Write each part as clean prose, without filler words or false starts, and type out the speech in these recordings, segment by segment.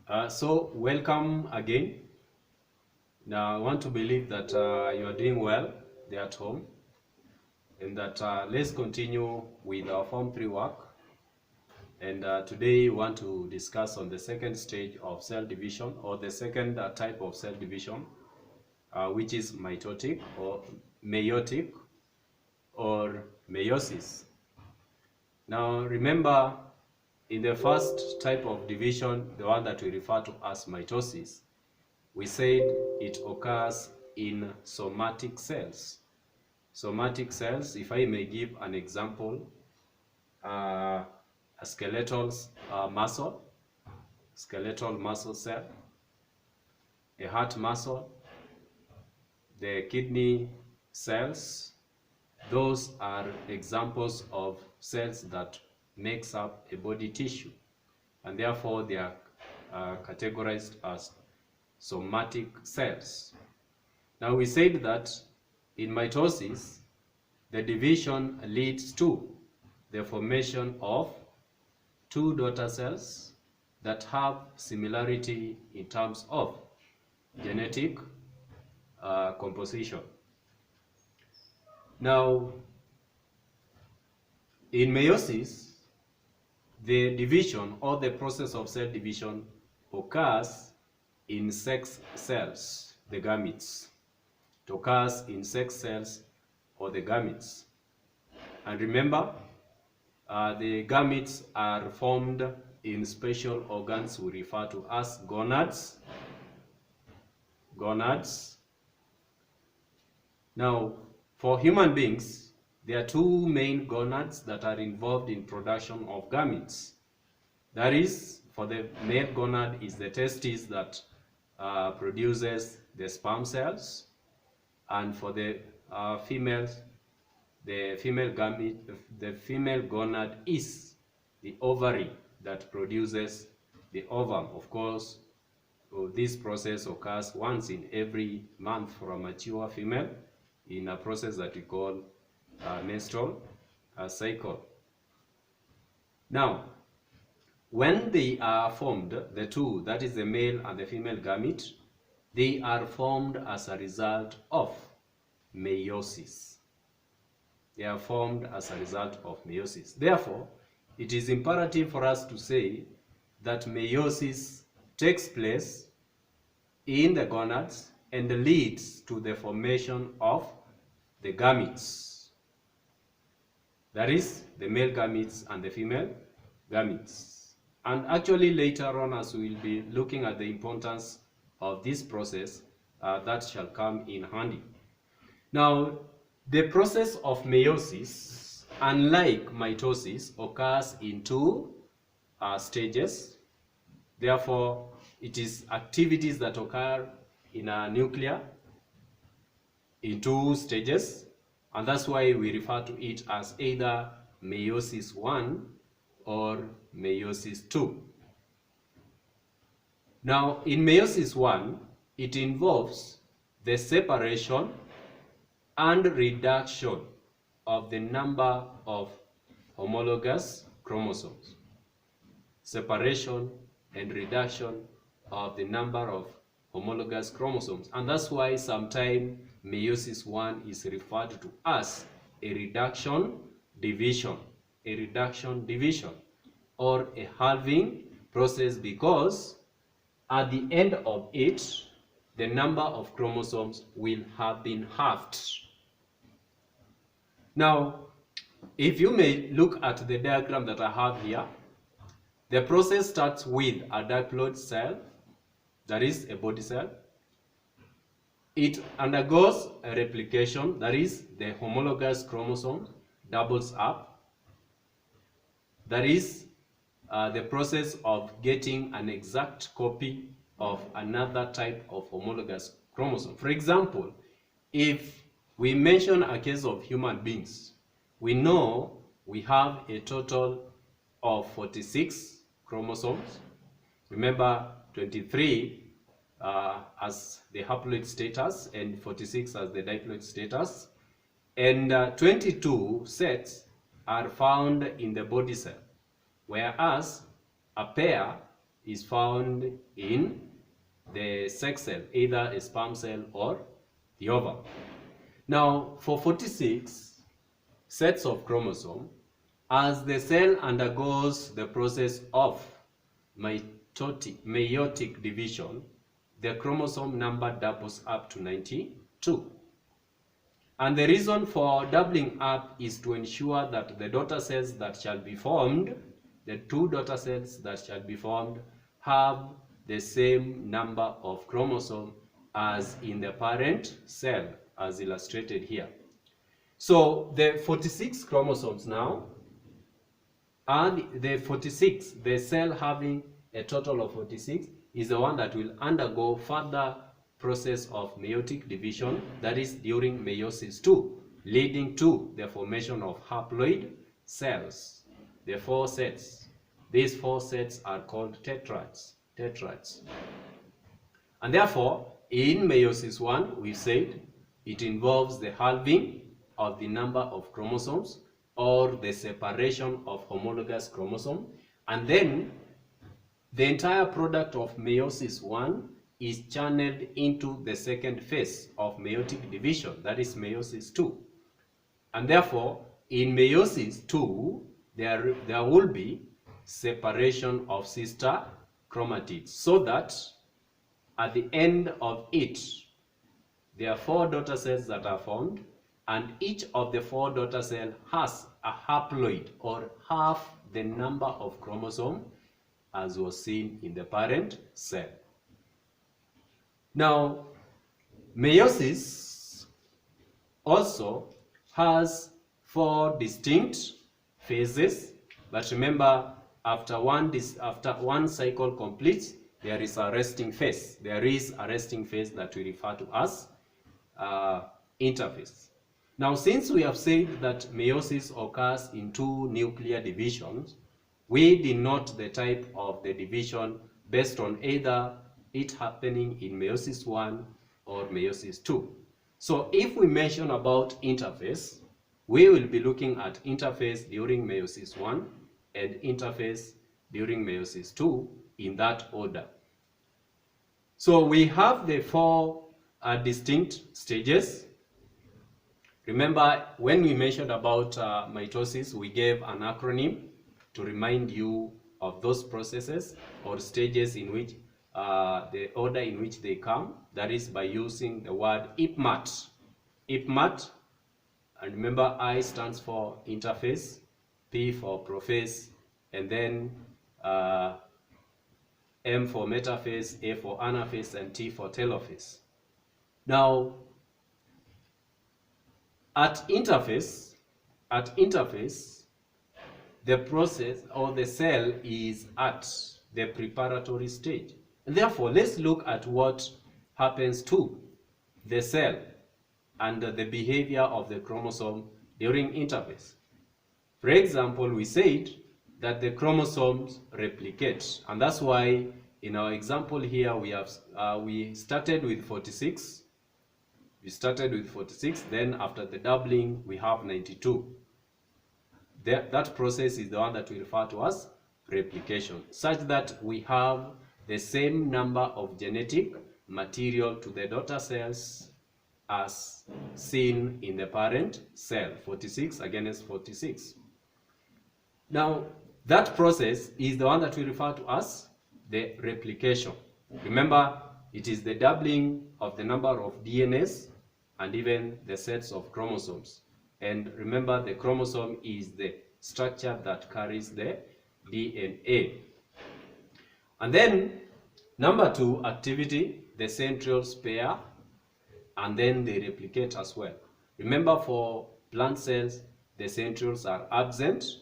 So welcome again. Now I want to believe that you are doing well there at home, and that let's continue with our Form 3 work. And today we want to discuss on the second stage of cell division, or the second type of cell division, which is meiotic or meiosis. Now remember, in the first type of division, the one that we refer to as mitosis, we said it occurs in somatic cells. Somatic cells, if I may give an example, a skeletal muscle cell, a heart muscle, the kidney cells, those are examples of cells that makes up a body tissue, and therefore they are categorized as somatic cells. Now we said that in mitosis, the division leads to the formation of two daughter cells that have similarity in terms of genetic composition. Now, in meiosis, the division or the process of cell division occurs in sex cells, the gametes. It occurs in sex cells or the gametes. And remember, the gametes are formed in special organs we refer to as gonads. Now, for human beings, there are two main gonads that are involved in production of gametes. That is, for the male gonad is the testis that produces the sperm cells, and for the females, the female gonad is the ovary that produces the ovum. Of course, this process occurs once in every month for a mature female in a process that we call menstrual cycle. Now, when they are formed, the two, that is the male and the female gamete, they are formed as a result of meiosis. They are formed as a result of meiosis. Therefore, it is imperative for us to say that meiosis takes place in the gonads and leads to the formation of the gametes. That is, the male gametes and the female gametes. And actually later on, as we will be looking at the importance of this process, that shall come in handy. Now, the process of meiosis, unlike mitosis, occurs in two stages. Therefore, it is activities that occur in a nucleus in two stages, and that's why we refer to it as either meiosis 1 or meiosis 2. Now, in meiosis 1, it involves the separation and reduction of the number of homologous chromosomes. Separation and reduction of the number of homologous chromosomes. And that's why sometimes meiosis 1 is referred to as a reduction division, or a halving process, because at the end of it, the number of chromosomes will have been halved. Now, if you may look at the diagram that I have here, the process starts with a diploid cell, that is a body cell. It undergoes a replication, that is the homologous chromosome doubles up. That is the process of getting an exact copy of another type of homologous chromosome. For example, if we mention a case of human beings, we know we have a total of 46 chromosomes. Remember, 23 as the haploid status and 46 as the diploid status. And 22 sets are found in the body cell, whereas a pair is found in the sex cell, either a sperm cell or the ovum. Now, for 46 sets of chromosome, as the cell undergoes the process of meiotic division, the chromosome number doubles up to 92. And the reason for doubling up is to ensure that the daughter cells that shall be formed, the two daughter cells that shall be formed, have the same number of chromosomes as in the parent cell, as illustrated here. So the 46 chromosomes now, and the 46, the cell having a total of 46, is the one that will undergo further process of meiotic division, that is during meiosis 2, leading to the formation of haploid cells. The 4 sets. These 4 sets are called tetrads. And therefore, in meiosis 1, we said it involves the halving of the number of chromosomes, or the separation of homologous chromosome, and then the entire product of meiosis 1 is channeled into the second phase of meiotic division, that is meiosis 2. And therefore, in meiosis 2, there will be separation of sister chromatids, so that at the end of it, there are 4 daughter cells that are formed, and each of the 4 daughter cells has a haploid, or half the number of chromosomes as was seen in the parent cell. Now, meiosis also has 4 distinct phases, but remember, after one cycle completes, there is a resting phase. There is a resting phase that we refer to as interphase. Now, since we have said that meiosis occurs in 2 nuclear divisions, we denote the type of the division based on either it happening in meiosis 1 or meiosis 2. So if we mention about interphase, we will be looking at interphase during meiosis 1 and interphase during meiosis 2 in that order. So we have the 4 distinct stages. Remember, when we mentioned about mitosis, we gave an acronym to remind you of those processes or stages in which the order in which they come. That is by using the word IPMAT. IPMAT, and remember, I stands for interphase, P for prophase, and then M for metaphase, A for anaphase, and T for telophase. Now, at interphase, the process or the cell is at the preparatory stage. And therefore, let's look at what happens to the cell and the behavior of the chromosome during interphase. For example, we said that the chromosomes replicate, and that's why in our example here we started with 46. We started with 46, then after the doubling we have 92. That process is the one that we refer to as replication, such that we have the same number of genetic material to the daughter cells as seen in the parent cell, 46 against 46. Now, that process is the one that we refer to as the replication. Remember, it is the doubling of the number of DNAs and even the sets of chromosomes. And remember, the chromosome is the structure that carries the DNA. And then, number 2, activity, the centrioles pair, and then they replicate as well. Remember, for plant cells, the centrioles are absent,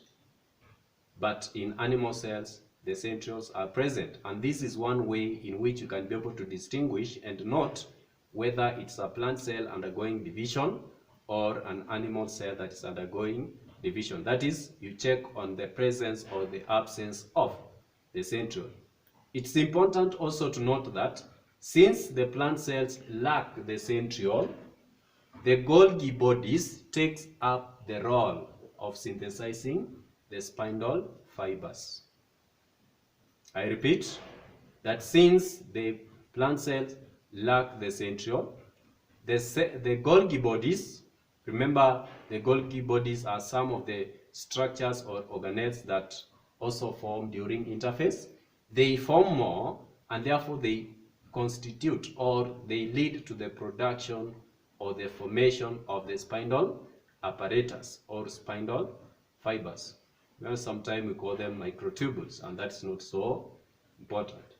but in animal cells, the centrioles are present. And this is one way in which you can be able to distinguish and note whether it's a plant cell undergoing division or an animal cell that is undergoing division. That is, you check on the presence or the absence of the centriole. It's important also to note that since the plant cells lack the centriole, the Golgi bodies takes up the role of synthesizing the spindle fibers. I repeat, that since the plant cells lack the centriole, the Golgi bodies, remember the Golgi bodies are some of the structures or organelles that also form during interphase. They form more, and therefore they constitute or they lead to the production or the formation of the spindle apparatus or spindle fibers. Sometimes we call them microtubules, and that's not so important.